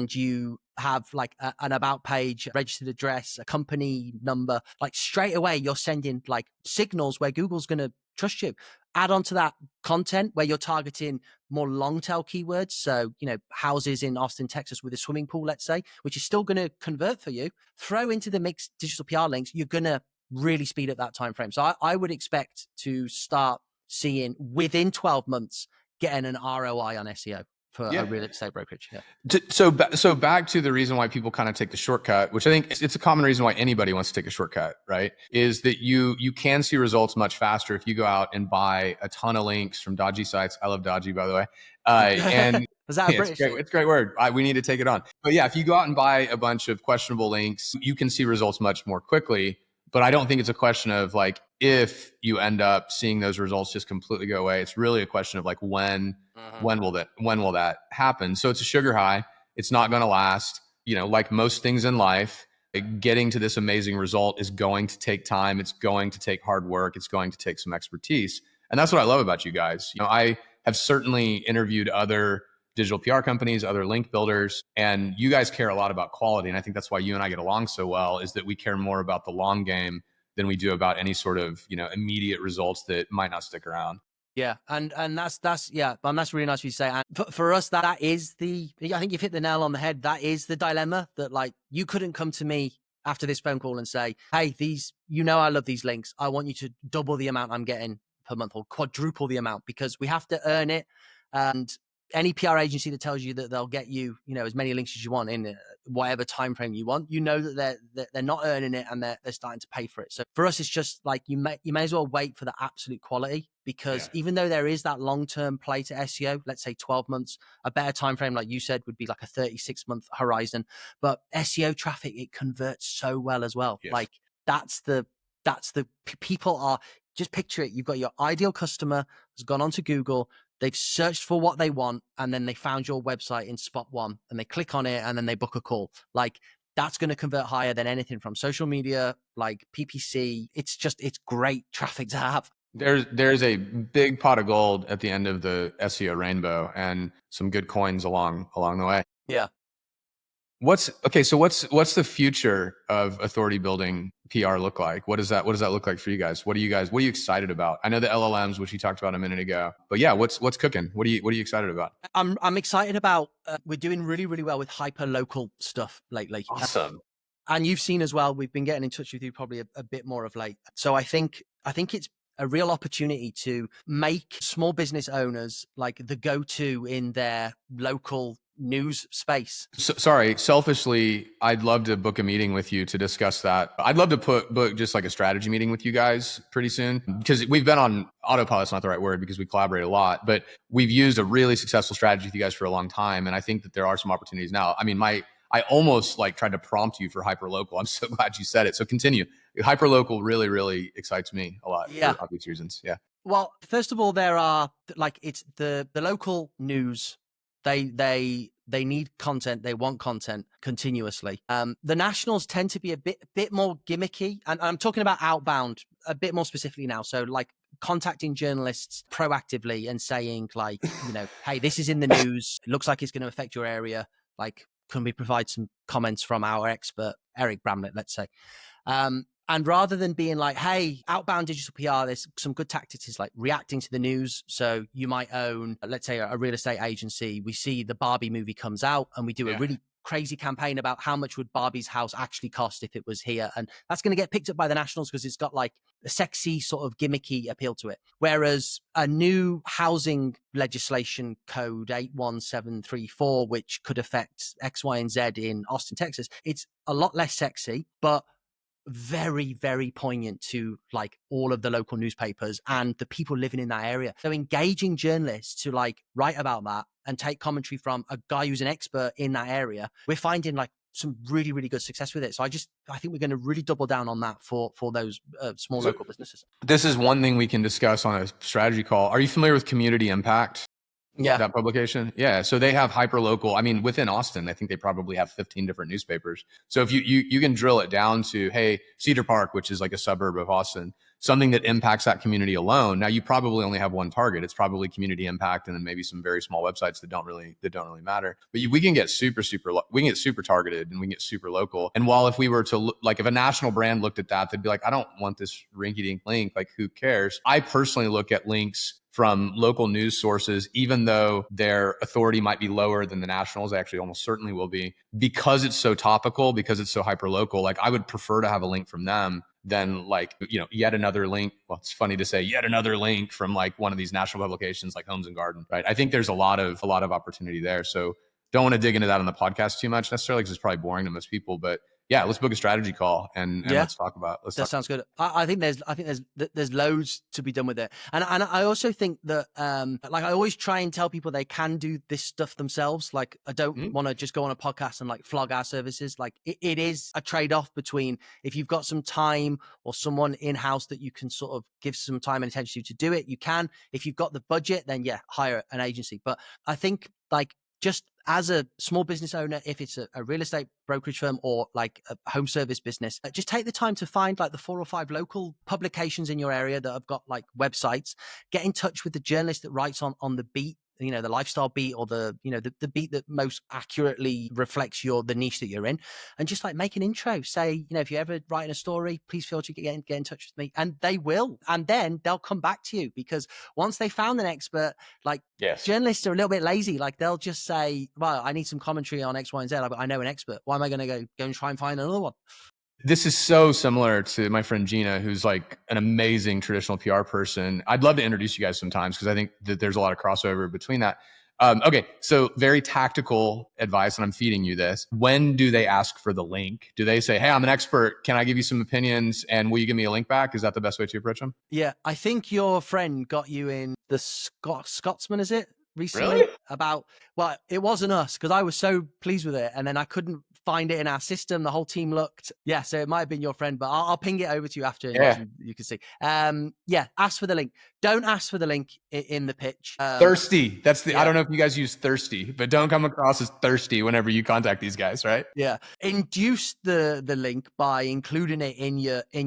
you have like an about page, registered address, a company number, like straight away you're sending like signals where Google's going to trust you. Add on to that content where you're targeting more long tail keywords. So, houses in Austin, Texas with a swimming pool, let's say, which is still going to convert for you. Throw into the mix digital PR links. You're going to really speed up that time frame. So I would expect to start seeing within 12 months getting an ROI on SEO for a real estate brokerage. Yeah. So back to the reason why people kind of take the shortcut, which I think it's a common reason why anybody wants to take a shortcut, right? Is that you can see results much faster if you go out and buy a ton of links from dodgy sites. I love dodgy, by the way. And is that a British? It's a great word. We need to take it on. But yeah, if you go out and buy a bunch of questionable links, you can see results much more quickly. But I don't think it's a question of like if you end up seeing those results just completely go away. It's really a question of like when will that happen? So it's a sugar high. It's not going to last. Like most things in life, getting to this amazing result is going to take time. It's going to take hard work. It's going to take some expertise. And that's what I love about you guys. I have certainly interviewed other digital PR companies, other link builders, and you guys care a lot about quality. And I think that's why you and I get along so well, is that we care more about the long game than we do about any sort of, immediate results that might not stick around. Yeah. And that's really nice of you to say. And for us, that is I think you've hit the nail on the head. That is the dilemma, that like you couldn't come to me after this phone call and say, hey, I love these links. I want you to double the amount I'm getting per month or quadruple the amount, because we have to earn it. And any PR agency that tells you that they'll get you, as many links as you want in whatever time frame you want, that they're not earning it, and they're starting to pay for it. So for us, it's just like you may as well wait for the absolute quality, because even though there is that long-term play to SEO, let's say 12 months, a better time frame, like you said, would be like a 36-month horizon. But SEO traffic, it converts so well as well. Yes. Like that's the people are, just picture it. You've got your ideal customer has gone onto Google. They've searched for what they want, and then they found your website in spot one, and they click on it, and then they book a call. Like that's going to convert higher than anything from social media, like PPC. It's great traffic to have. There's a big pot of gold at the end of the SEO rainbow, and some good coins along the way. Yeah. What's the future of authority building PR look like? What does that look like for you guys? What are you excited about? I know the LLMs, which you talked about a minute ago, but yeah, what's cooking? What are you excited about? I'm excited about, we're doing really, really well with hyper local stuff lately. Awesome. And you've seen as well, we've been getting in touch with you probably a bit more of late. So I think it's a real opportunity to make small business owners like the go-to in their local news space. Sorry, selfishly, I'd love to book a meeting with you to discuss that. I'd love to book just like a strategy meeting with you guys pretty soon, because we've been on autopilot's not the right word, because we collaborate a lot, but we've used a really successful strategy with you guys for a long time. And I think that there are some opportunities now. I mean, I almost like tried to prompt you for hyperlocal. I'm so glad you said it. So continue. Hyperlocal really, really excites me a lot for obvious reasons. Yeah. Well, first of all, there are like, it's the local news. They need content. They want content continuously. The nationals tend to be a bit more gimmicky, and I'm talking about outbound a bit more specifically now. So like contacting journalists proactively and saying like, hey, this is in the news. It looks like it's going to affect your area. Like, can we provide some comments from our expert, Eric Bramlett, let's say? And rather than being like, hey, outbound digital PR, there's some good tactics is like reacting to the news. So you might own, let's say, a real estate agency. We see the Barbie movie comes out, and we do a really crazy campaign about how much would Barbie's house actually cost if it was here. And that's going to get picked up by the nationals because it's got like a sexy sort of gimmicky appeal to it. Whereas a new housing legislation code 81734, which could affect X, Y, and Z in Austin, Texas, it's a lot less sexy, but very, very poignant to like all of the local newspapers and the people living in that area. So engaging journalists to like write about that and take commentary from a guy who's an expert in that area, we're finding like some really, really good success with it. So I think we're going to really double down on that for those small local businesses. This is one thing we can discuss on a strategy call. Are you familiar with community impact? Yeah. that publication. Yeah. So they have hyper local. I mean, within Austin, I think they probably have 15 different newspapers. So if you can drill it down to, hey, Cedar Park, which is like a suburb of Austin, something that impacts that community alone. Now you probably only have one target. It's probably community impact, and then maybe some very small websites that don't really matter. But we can get we can get super targeted, and we can get super local. And while if we were to like if a national brand looked at that, they'd be like, I don't want this rinky dink link. Like, who cares? I personally look at links from local news sources, even though their authority might be lower than the nationals, they actually almost certainly will be, because it's so topical, because it's so hyper local. Like, I would prefer to have a link from them than like, yet another link. Well, it's funny to say yet another link from like one of these national publications like Homes and Garden, right? I think there's a lot of opportunity there. So don't want to dig into that on the podcast too much necessarily, because it's probably boring to most people, but yeah, let's book a strategy call and let's talk about. That sounds good. I think there's loads to be done with it, and I also think that like I always try and tell people they can do this stuff themselves. Like, I don't want to just go on a podcast and like flog our services. Like, it is a trade off between if you've got some time or someone in house that you can sort of give some time and attention to do it. You can. If you've got the budget, then yeah, hire an agency. But I think like just as a small business owner, if it's a real estate brokerage firm or like a home service business, just take the time to find like the 4 or 5 local publications in your area that have got like websites. Get in touch with the journalist that writes on the beat, the lifestyle beat, or the beat that most accurately reflects the niche that you're in, and just like make an intro. Say, if you're ever writing a story, please feel free to get in touch with me, and they will, and then they'll come back to you, because once they found an expert, like journalists are a little bit lazy. Like, they'll just say, well, I need some commentary on X, Y, and Z. I know an expert. Why am I going to go and try and find another one? This is so similar to my friend Gina, who's like an amazing traditional PR person. I'd love to introduce you guys sometimes, because I think that there's a lot of crossover between that. Okay, so very tactical advice, and I'm feeding you this. When do they ask for the link? Do they say, hey, I'm an expert. Can I give you some opinions? And will you give me a link back? Is that the best way to approach them? Yeah, I think your friend got you in the Scotsman, is it? Recently, really? Well, it wasn't us, because I was so pleased with it, and then I couldn't find it in our system. The whole team looked. Yeah, so it might have been your friend, but I'll ping it over to you after, and you can see. Ask for the link. Don't ask for the link in the pitch. Thirsty. That's I don't know if you guys use thirsty, but don't come across as thirsty whenever you contact these guys, right? Yeah. Induce the link by including it in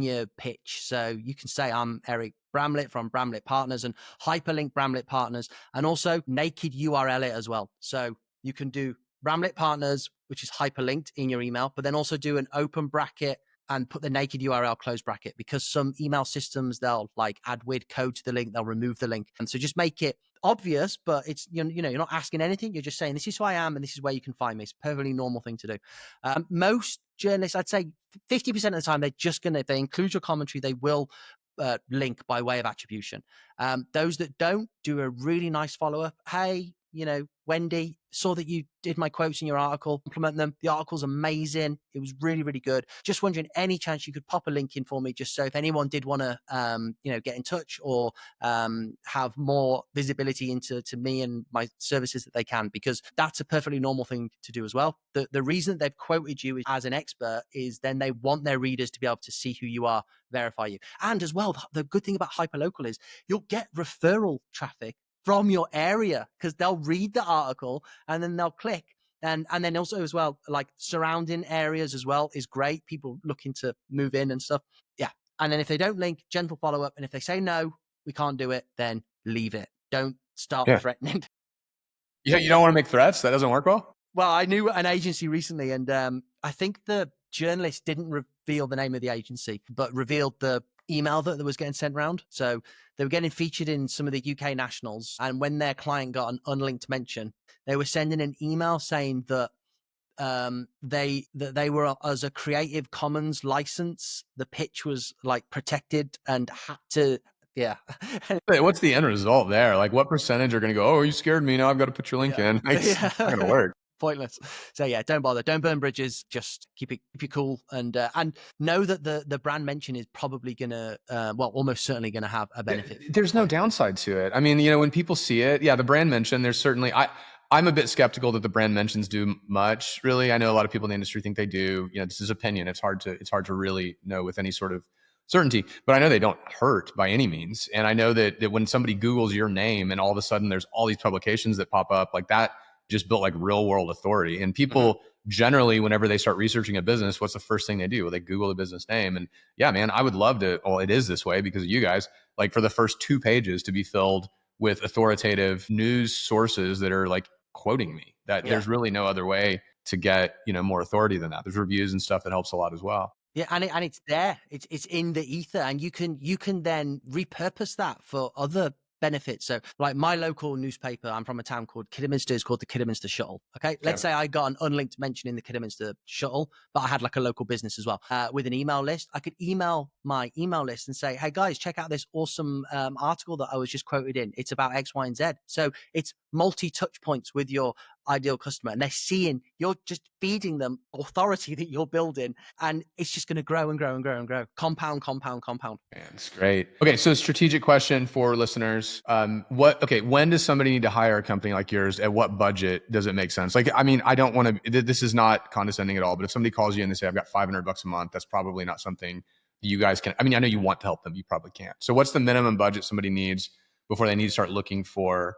your pitch. So you can say, I'm Eric Bramlett from Bramlett Partners, and hyperlink Bramlett Partners, and also naked URL it as well. So you can do Bramlett Partners, which is hyperlinked in your email, but then also do an open bracket and put the naked URL close bracket, because some email systems, they'll like add weird code to the link, they'll remove the link. And so just make it obvious, but it's, you're not asking anything. You're just saying, this is who I am and this is where you can find me. It's a perfectly normal thing to do. Most journalists, I'd say 50% of the time, they're just going to, if they include your commentary, they will link by way of attribution. Those that don't, do a really nice follow-up. Hey, Wendy, saw that you did my quotes in your article, compliment them. The article's amazing. It was really, really good. Just wondering, any chance you could pop a link in for me, just so if anyone did want to, get in touch or have more visibility into me and my services, that they can, because that's a perfectly normal thing to do as well. The reason that they've quoted you as an expert is then they want their readers to be able to see who you are, verify you. And as well, the good thing about hyperlocal is you'll get referral traffic from your area, because they'll read the article and then they'll click. And then also as well, like surrounding areas as well is great. People looking to move in and stuff. Yeah. And then if they don't link, gentle follow up. And if they say, no, we can't do it, then leave it. Don't start threatening. Yeah, you don't want to make threats. That doesn't work well. Well, I knew an agency recently, and I think the journalist didn't reveal the name of the agency, but revealed the email that was getting sent around. So they were getting featured in some of the UK nationals, and when their client got an unlinked mention, they were sending an email saying that they were, as a Creative Commons license, the pitch was like protected and had to. Yeah. What's the end result there? Like, what percentage are going to go, oh, you scared me, now I've got to put your link in? It's not going to work. Pointless. So yeah, don't bother. Don't burn bridges. Just keep it cool, and know that the brand mention is probably gonna, almost certainly gonna have a benefit. There's no downside to it. I mean, when people see it, the brand mention, there's certainly, I'm a bit skeptical that the brand mentions do much, really. I know a lot of people in the industry think they do. This is opinion. It's hard to really know with any sort of certainty, but I know they don't hurt by any means. And I know that when somebody Googles your name and all of a sudden there's all these publications that pop up, like that just built like real world authority. And people generally, whenever they start researching a business, what's the first thing they do? Well, they Google the business name. And yeah, man, I would love to, well, it is this way because of you guys, like for the first 2 pages to be filled with authoritative news sources that are like quoting me, that there's really no other way to get, more authority than that. There's reviews and stuff that helps a lot as well. Yeah, and it's there. It's in the ether, and you can then repurpose that for other benefits. So, like my local newspaper, I'm from a town called Kidderminster, is called the Kidderminster Shuttle. Okay, let's say I got an unlinked mention in the Kidderminster Shuttle, but I had like a local business as well with an email list. I could email my email list and say, "Hey guys, check out this awesome article that I was just quoted in. It's about X, Y, and Z." So it's multi-touch points with your ideal customer, and they're seeing you're just feeding them authority that you're building, and it's just going to grow and grow and grow and grow. Compound. Man, it's great. Okay, so strategic question for listeners: when does somebody need to hire a company like yours? At what budget does it make sense? Like, I mean, I don't want to. This is not condescending at all. But if somebody calls you and they say, "I've got $500 a month," that's probably not something you guys can. I mean, I know you want to help them, you probably can't. So, what's the minimum budget somebody needs before they need to start looking for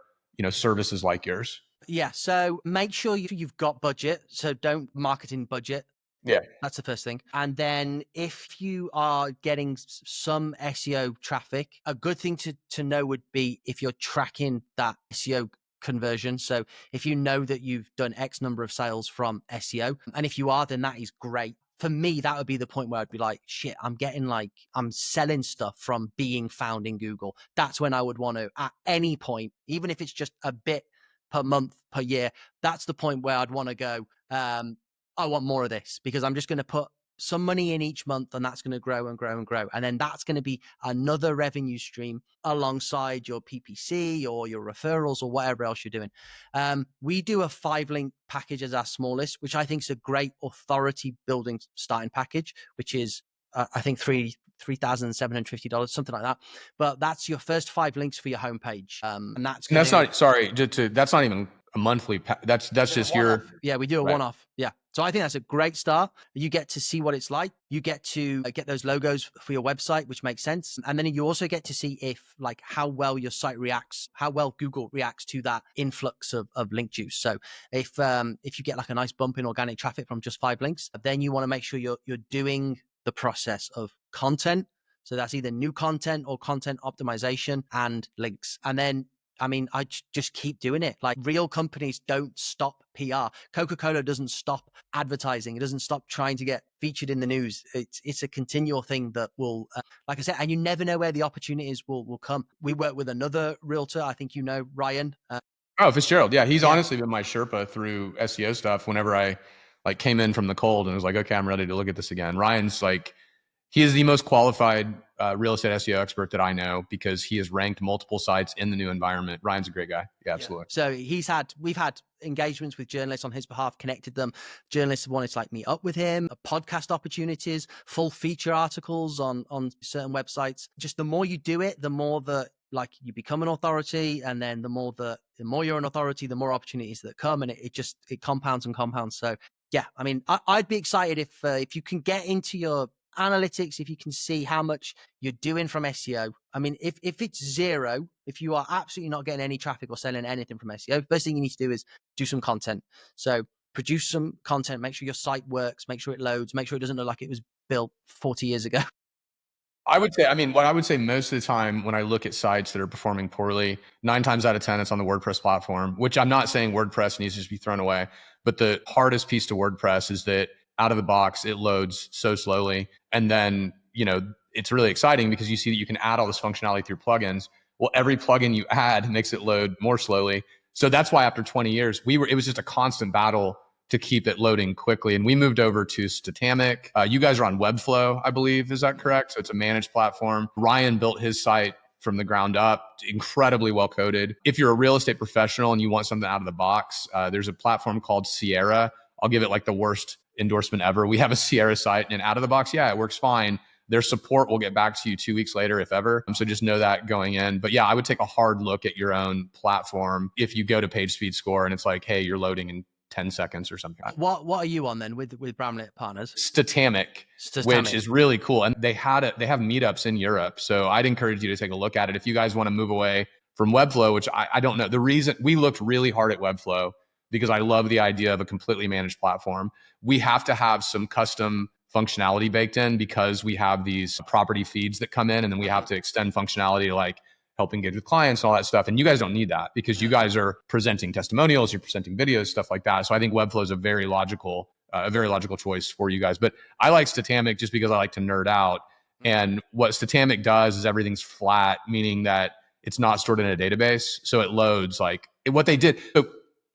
services like yours? Yeah, so make sure you've got budget. So don't marketing budget. Yeah. That's the first thing. And then if you are getting some SEO traffic, a good thing to know would be if you're tracking that SEO conversion. So if you know that you've done X number of sales from SEO, and if you are, then that is great. For me, that would be the point where I'd be like, shit, I'm selling stuff from being found in Google. That's when I would want to, at any point, even if it's just a bit per month, per year, that's the point where I'd want to go, I want more of this, because I'm just going to put some money in each month, and that's going to grow and grow and grow. And then that's going to be another revenue stream alongside your PPC or your referrals or whatever else you're doing. We do a 5-link package as our smallest, which I think is a great authority building starting package, which is, I think, $3,750, something like that. But that's your first 5 links for your homepage. And that's not even a monthly. That's just your. Yeah, we do a one-off. Yeah. So I think that's a great start. You get to see what it's like. You get to get those logos for your website, which makes sense. And then you also get to see how well your site reacts, how well Google reacts to that influx of link juice. So if you get like a nice bump in organic traffic from just 5 links, then you want to make sure you're doing the process of content. So that's either new content or content optimization and links. And then, I mean, I just keep doing it. Like, real companies don't stop PR. Coca-Cola doesn't stop advertising. It doesn't stop trying to get featured in the news. It's a continual thing that will, like I said, and you never know where the opportunities will come. We work with another realtor. I think Ryan. Oh, Fitzgerald. Yeah, he's honestly been my Sherpa through SEO stuff. Whenever I came in from the cold and was like, okay, I'm ready to look at this again. Ryan's he is the most qualified real estate SEO expert that I know, because he has ranked multiple sites in the new environment. Ryan's a great guy. Yeah, absolutely. Yeah. So we've had engagements with journalists on his behalf, connected them. Journalists have wanted to meet up with him, podcast opportunities, full feature articles on certain websites. Just the more you do it, the more that you become an authority, and then the more you're an authority, the more opportunities that come, and it compounds and compounds. So yeah, I mean, I'd be excited if you can get into your analytics, if you can see how much you're doing from SEO. I mean, if it's zero, if you are absolutely not getting any traffic or selling anything from SEO, first thing you need to do is do some content. So produce some content, make sure your site works, make sure it loads, make sure it doesn't look like it was built 40 years ago. What I would say most of the time when I look at sites that are performing poorly, 9 times out of 10, it's on the WordPress platform, which I'm not saying WordPress needs to just be thrown away. But the hardest piece to WordPress is that out of the box, it loads so slowly. And then, it's really exciting because you see that you can add all this functionality through plugins. Well, every plugin you add makes it load more slowly. So that's why after 20 years, it was just a constant battle to keep it loading quickly. And we moved over to Statamic. You guys are on Webflow, I believe. Is that correct? So it's a managed platform. Ryan built his site from the ground up, incredibly well coded. If you're a real estate professional and you want something out of the box, there's a platform called Sierra. I'll give it the worst endorsement ever. We have a Sierra site, and out of the box, yeah, it works fine. Their support will get back to you 2 weeks later, if ever. So just know that going in. But yeah, I would take a hard look at your own platform. If you go to page speed score and it's like, hey, you're loading in 10 seconds or something. What are you on then with Bramlett Partners? Statamic, which is really cool. And they have meetups in Europe. So I'd encourage you to take a look at it. If you guys want to move away from Webflow, which I don't know, the reason we looked really hard at Webflow because I love the idea of a completely managed platform. We have to have some custom functionality baked in because we have these property feeds that come in, and then we have to extend functionality to like help engage with clients and all that stuff. And you guys don't need that because you guys are presenting testimonials, you're presenting videos, stuff like that. So I think Webflow is a very logical choice for you guys. But I like Statamic just because I like to nerd out. And what Statamic does is everything's flat, meaning that it's not stored in a database. So it loads like what they did. So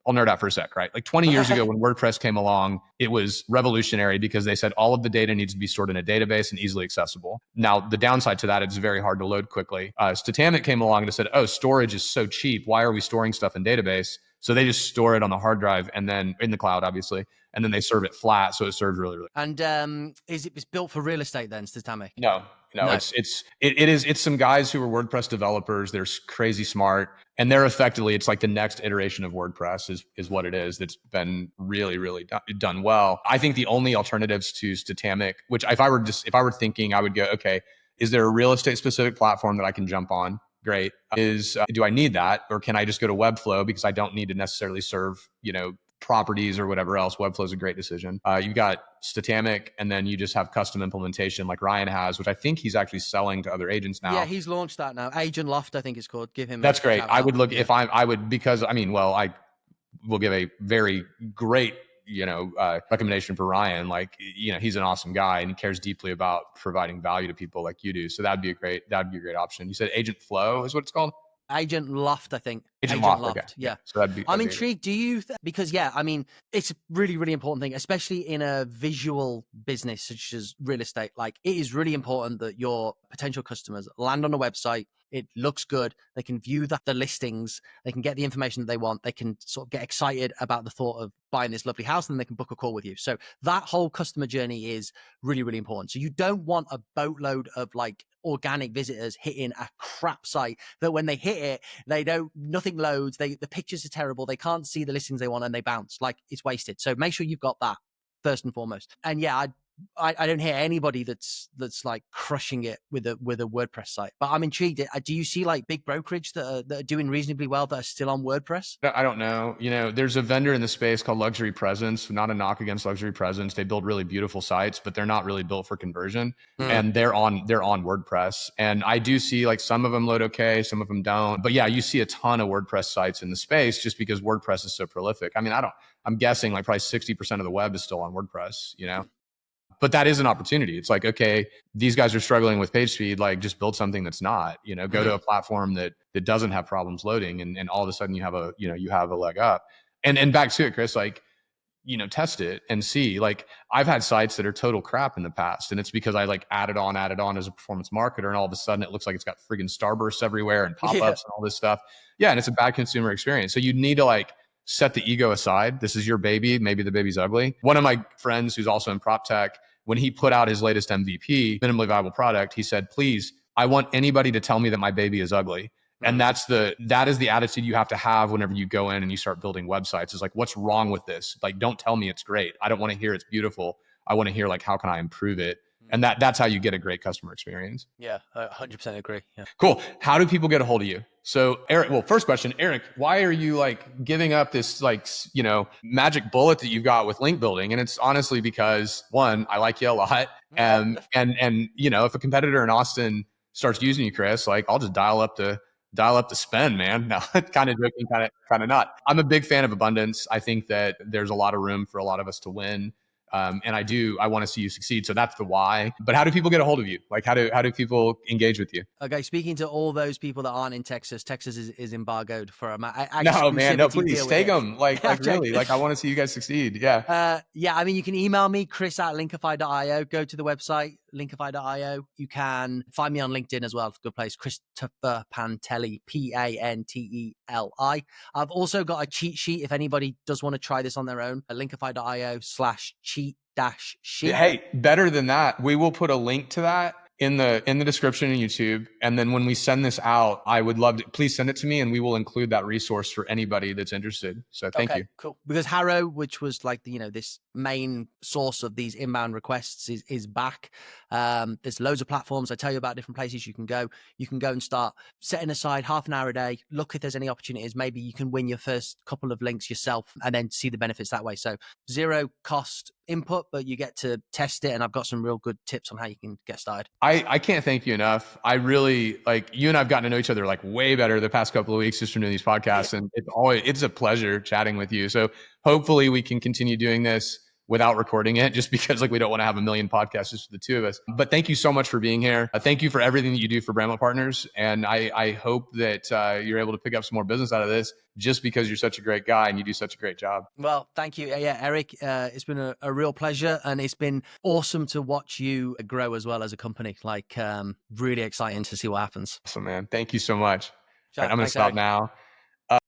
I'll nerd out for a sec, right? Like 20 years ago when WordPress came along, it was revolutionary because they said all of the data needs to be stored in a database and easily accessible. Now, the downside to that, it's very hard to load quickly. Statamic came along and said, oh, storage is so cheap. Why are we storing stuff in database? So they just store it on the hard drive and then in the cloud, obviously, and then they serve it flat. So it serves really, really. And it's built for real estate then, Statamic? No. It's some guys who are WordPress developers. They're crazy smart, and they're effectively, it's like the next iteration of WordPress is what it is. That's been really, really done well. I think the only alternatives to Statamic, which if I were thinking, I would go, okay, is there a real estate specific platform that I can jump on? Great. Do I need that, or can I just go to Webflow because I don't need to necessarily serve, properties or whatever else? Webflow is a great decision. You got Statamic, and then you just have custom implementation like Ryan has, which I think he's actually selling to other agents now. Yeah, he's launched that now. Agent Loft, I think it's called. Give him. That's great. I would look because I will give a very great recommendation for Ryan. Like, he's an awesome guy and he cares deeply about providing value to people like you do. So that'd be a great option. You said Agent Flow is what it's called? Agent Loft, I think. Agent Loft. Okay. Yeah. So I'm intrigued. Do you, because it's a really, really important thing, especially in a visual business such as real estate. Like, it is really important that your potential customers land on a website. It looks good. They can view the listings. They can get the information that they want. They can sort of get excited about the thought of buying this lovely house, and they can book a call with you. So that whole customer journey is really, really important. So you don't want a boatload of like organic visitors hitting a crap site that when they hit it, nothing loads. The pictures are terrible. They can't see the listings they want and they bounce. Like, it's wasted. So make sure you've got that first and foremost. And yeah, I don't hear anybody that's like crushing it with a WordPress site, but I'm intrigued. Do you see like big brokerage that are doing reasonably well that are still on WordPress? I don't know. There's a vendor in the space called Luxury Presence. Not a knock against Luxury Presence. They build really beautiful sites, but they're not really built for conversion. And they're on WordPress. And I do see like some of them load okay, some of them don't. But yeah, you see a ton of WordPress sites in the space just because WordPress is so prolific. I mean, I'm guessing like probably 60% of the web is still on WordPress, But that is an opportunity. It's like, okay, these guys are struggling with page speed. Like, just build something that's not, go to a platform that doesn't have problems loading, and all of a sudden you have a leg up. And back to it, Chris, like, test it and see. Like, I've had sites that are total crap in the past, and it's because I like added on as a performance marketer, and all of a sudden it looks like it's got friggin' starbursts everywhere and pop-ups and all this stuff. Yeah, and it's a bad consumer experience. So you need to like set the ego aside. This is your baby. Maybe the baby's ugly. One of my friends who's also in prop tech, when he put out his latest MVP, minimally viable product, he said, please, I want anybody to tell me that my baby is ugly. And that is the attitude you have to have whenever you go in and you start building websites. It's like, what's wrong with this? Like, don't tell me it's great. I don't want to hear it's beautiful. I want to hear like, how can I improve it? And that's how you get a great customer experience. Yeah, I 100% agree. Yeah. Cool. How do people get a hold of you? So Eric, well, first question, Eric, why are you like giving up this like, magic bullet that you've got with link building? And it's honestly because, one, I like you a lot. And if a competitor in Austin starts using you, Chris, like, I'll just dial up the spend, man. No, kind of joking, kind of not. I'm a big fan of abundance. I think that there's a lot of room for a lot of us to win. And I want to see you succeed. So that's the why. But how do people get a hold of you? Like, how do people engage with you? Okay, speaking to all those people that aren't in Texas, Texas is embargoed for no, man, no, please take them. Like really, like I want to see you guys succeed. Yeah. I mean, you can email me, chris@linkify.io. Go to the website, linkify.io. You can find me on LinkedIn as well. It's a good place. Christopher Panteli, Panteli. I've also got a cheat sheet if anybody does want to try this on their own. Linkify.io/cheat-sheet. Hey, better than that, we will put a link to that in the description in YouTube. And then when we send this out, I would love to, please send it to me and we will include that resource for anybody that's interested. So thank you. Cool. Because Harrow, which was like this main source of these inbound requests, is back. There's loads of platforms. I tell you about different places you can go. You can go and start setting aside half an hour a day. Look if there's any opportunities. Maybe you can win your first couple of links yourself and then see the benefits that way. So zero cost input, but you get to test it. And I've got some real good tips on how you can get started. I can't thank you enough. I really, like, you and I've gotten to know each other like way better the past couple of weeks just from doing these podcasts. And it's a pleasure chatting with you. So hopefully we can continue doing this without recording it, just because like we don't want to have a million podcasts just for the two of us. But thank you so much for being here. Thank you for everything that you do for Bramlett Partners. And I hope that you're able to pick up some more business out of this just because you're such a great guy and you do such a great job. Well, thank you. Yeah, Eric, it's been a real pleasure, and it's been awesome to watch you grow as well as a company. Like, really exciting to see what happens. So, man, thank you so much. Sure. All right, I'm going to stop now.